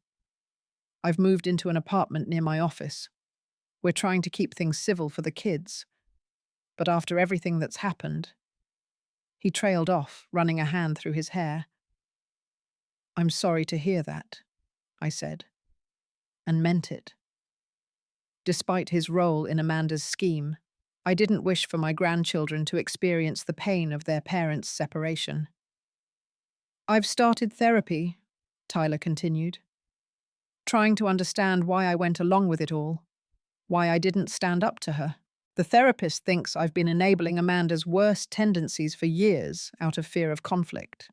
"I've moved into an apartment near my office. We're trying to keep things civil for the kids. But after everything that's happened..." He trailed off, running a hand through his hair. "I'm sorry to hear that," I said, and meant it. Despite his role in Amanda's scheme, I didn't wish for my grandchildren to experience the pain of their parents' separation. "I've started therapy," Tyler continued, "trying to understand why I went along with it all, why I didn't stand up to her. The therapist thinks I've been enabling Amanda's worst tendencies for years out of fear of conflict.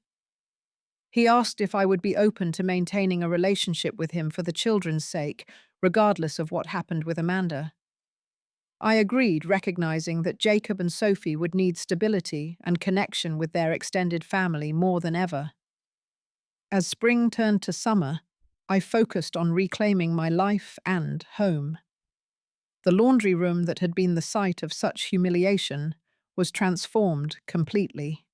He asked if I would be open to maintaining a relationship with him for the children's sake, regardless of what happened with Amanda. I agreed, recognizing that Jacob and Sophie would need stability and connection with their extended family more than ever. As spring turned to summer, I focused on reclaiming my life and home. The laundry room that had been the site of such humiliation was transformed completely.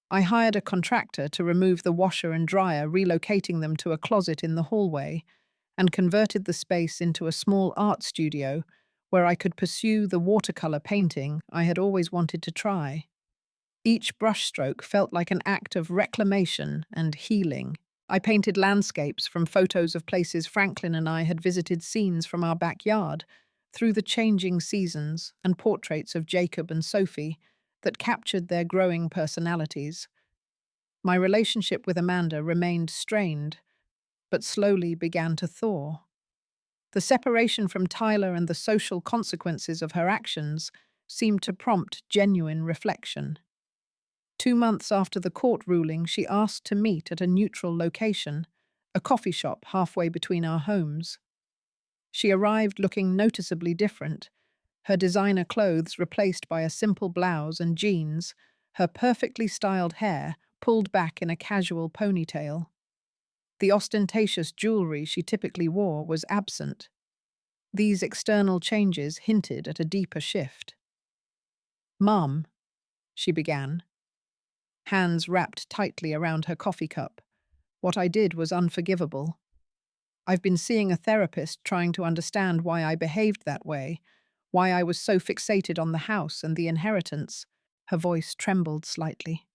I hired a contractor to remove the washer and dryer, relocating them to a closet in the hallway, and converted the space into a small art studio where I could pursue the watercolor painting I had always wanted to try. Each brushstroke felt like an act of reclamation and healing. I painted landscapes from photos of places Franklin and I had visited, scenes from our backyard, through the changing seasons, and portraits of Jacob and Sophie that captured their growing personalities. My relationship with Amanda remained strained, but slowly began to thaw. The separation from Tyler and the social consequences of her actions seemed to prompt genuine reflection. 2 months after the court ruling, she asked to meet at a neutral location, a coffee shop halfway between our homes. She arrived looking noticeably different, her designer clothes replaced by a simple blouse and jeans, her perfectly styled hair pulled back in a casual ponytail. The ostentatious jewelry she typically wore was absent. These external changes hinted at a deeper shift. "Mum," she began, hands wrapped tightly around her coffee cup. "What I did was unforgivable. I've been seeing a therapist trying to understand why I behaved that way, why I was so fixated on the house and the inheritance. Her voice trembled slightly.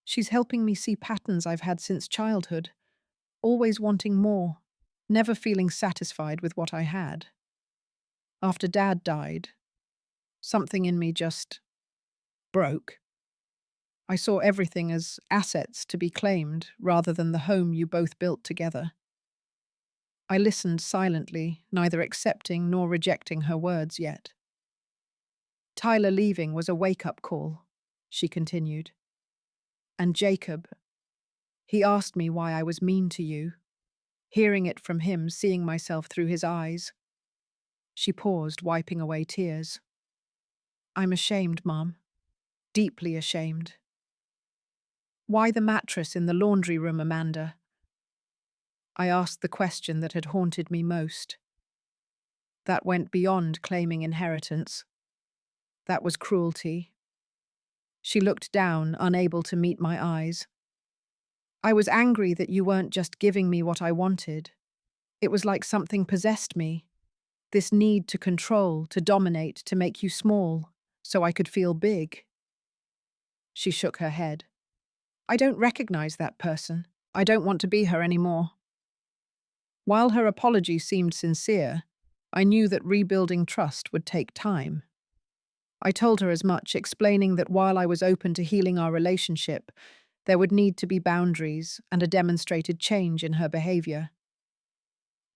She's helping me see patterns I've had since childhood, always wanting more, never feeling satisfied with what I had. After Dad died, something in me just broke. I saw everything as assets to be claimed rather than the home you both built together. I listened silently, neither accepting nor rejecting her words yet. Tyler leaving was a wake-up call, she continued. And Jacob, he asked me why I was mean to you. Hearing it from him, seeing myself through his eyes. She paused, wiping away tears. I'm ashamed, Mom. Deeply ashamed. Why the mattress in the laundry room, Amanda? I asked the question that had haunted me most. That went beyond claiming inheritance. That was cruelty. She looked down, unable to meet my eyes. I was angry that you weren't just giving me what I wanted. It was like something possessed me. This need to control, to dominate, to make you small, so I could feel big. She shook her head. I don't recognize that person. I don't want to be her anymore. While her apology seemed sincere, I knew that rebuilding trust would take time. I told her as much, explaining that while I was open to healing our relationship, there would need to be boundaries and a demonstrated change in her behavior.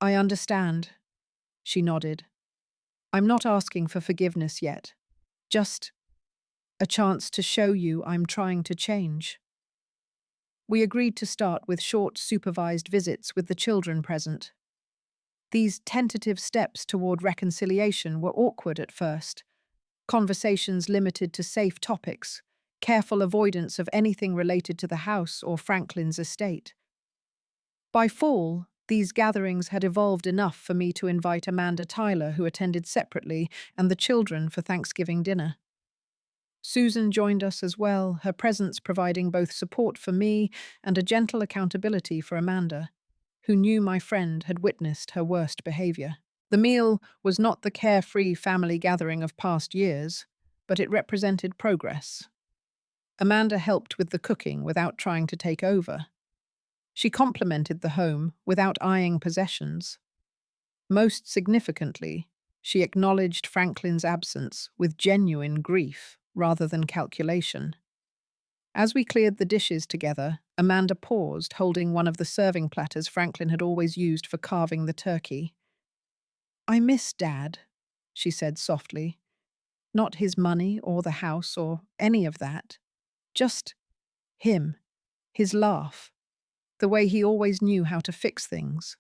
I understand, she nodded. I'm not asking for forgiveness yet. Just a chance to show you I'm trying to change. We agreed to start with short, supervised visits with the children present. These tentative steps toward reconciliation were awkward at first. Conversations limited to safe topics, careful avoidance of anything related to the house or Franklin's estate. By fall, these gatherings had evolved enough for me to invite Amanda Tyler, who attended separately, and the children for Thanksgiving dinner. Susan joined us as well, her presence providing both support for me and a gentle accountability for Amanda, who knew my friend had witnessed her worst behavior. The meal was not the carefree family gathering of past years, but it represented progress. Amanda helped with the cooking without trying to take over. She complimented the home without eyeing possessions. Most significantly, she acknowledged Franklin's absence with genuine grief rather than calculation. As we cleared the dishes together, Amanda paused, holding one of the serving platters Franklin had always used for carving the turkey. I miss Dad, she said softly. Not his money or the house or any of that. Just him, his laugh, the way he always knew how to fix things.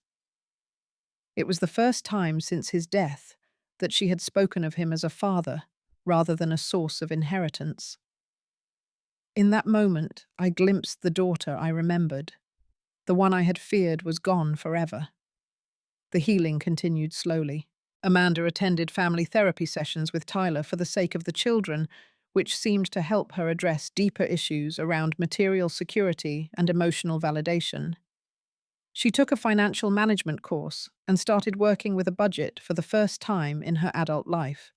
It was the first time since his death that she had spoken of him as a father rather than a source of inheritance. In that moment, I glimpsed the daughter I remembered. The one I had feared was gone forever. The healing continued slowly. Amanda attended family therapy sessions with Tyler for the sake of the children, which seemed to help her address deeper issues around material security and emotional validation. She took a financial management course and started working with a budget for the first time in her adult life.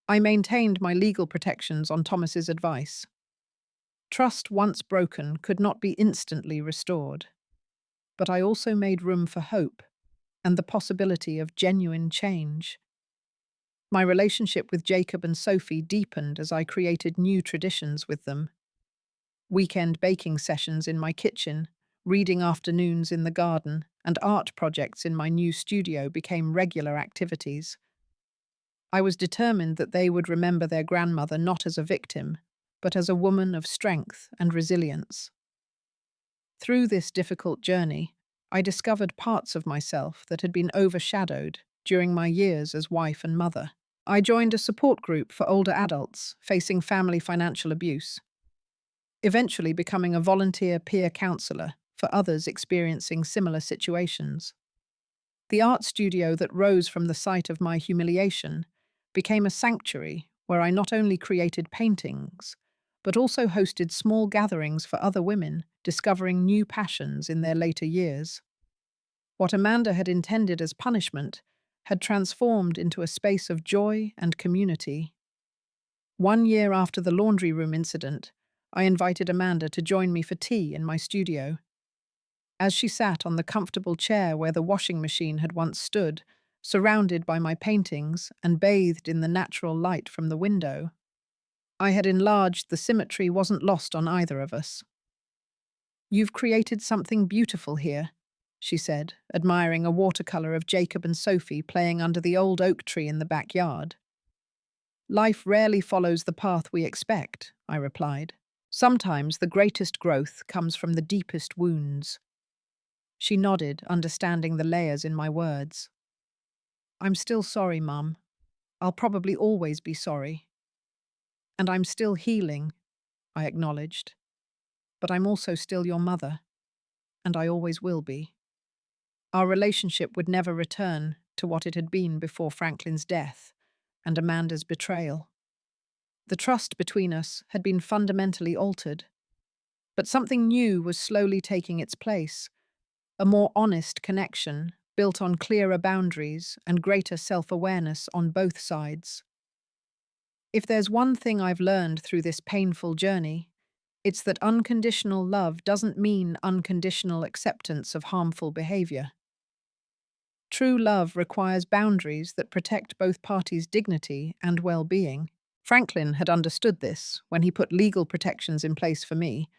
I maintained my legal protections on Thomas's advice. Trust once broken could not be instantly restored, but I also made room for hope and the possibility of genuine change. My relationship with Jacob and Sophie deepened as I created new traditions with them. Weekend baking sessions in my kitchen, reading afternoons in the garden, and art projects in my new studio became regular activities. I was determined that they would remember their grandmother not as a victim, but as a woman of strength and resilience. Through this difficult journey, I discovered parts of myself that had been overshadowed during my years as wife and mother. I joined a support group for older adults facing family financial abuse, eventually becoming a volunteer peer counselor for others experiencing similar situations. The art studio that rose from the site of my humiliation became a sanctuary where I not only created paintings, but also hosted small gatherings for other women discovering new passions in their later years. What Amanda had intended as punishment had transformed into a space of joy and community. 1 year after the laundry room incident, I invited Amanda to join me for tea in my studio. As she sat on the comfortable chair where the washing machine had once stood, surrounded by my paintings and bathed in the natural light from the window, I had enlarged the symmetry wasn't lost on either of us. "You've created something beautiful here," she said, admiring a watercolor of Jacob and Sophie playing under the old oak tree in the backyard. "Life rarely follows the path we expect," I replied. "Sometimes the greatest growth comes from the deepest wounds." She nodded, understanding the layers in my words. "I'm still sorry, Mum. I'll probably always be sorry. And I'm still healing," I acknowledged. "But I'm also still your mother, and I always will be." Our relationship would never return to what it had been before Franklin's death and Amanda's betrayal. The trust between us had been fundamentally altered, but something new was slowly taking its place, a more honest connection built on clearer boundaries and greater self-awareness on both sides. If there's one thing I've learned through this painful journey, it's that unconditional love doesn't mean unconditional acceptance of harmful behavior. True love requires boundaries that protect both parties' dignity and well-being. Franklin had understood this when he put legal protections in place for me,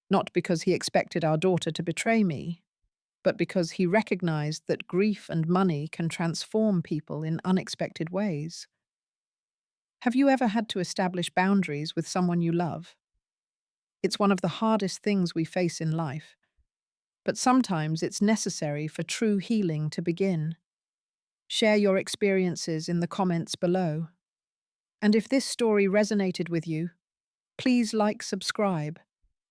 not because he expected our daughter to betray me, but because he recognized that grief and money can transform people in unexpected ways. Have you ever had to establish boundaries with someone you love? It's one of the hardest things we face in life, but sometimes it's necessary for true healing to begin. Share your experiences in the comments below. And if this story resonated with you, please like, subscribe,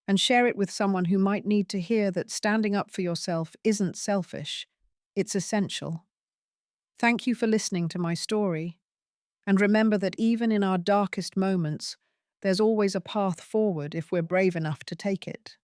and share it with someone who might need to hear that standing up for yourself isn't selfish, it's essential. Thank you for listening to my story, and remember that even in our darkest moments, there's always a path forward if we're brave enough to take it.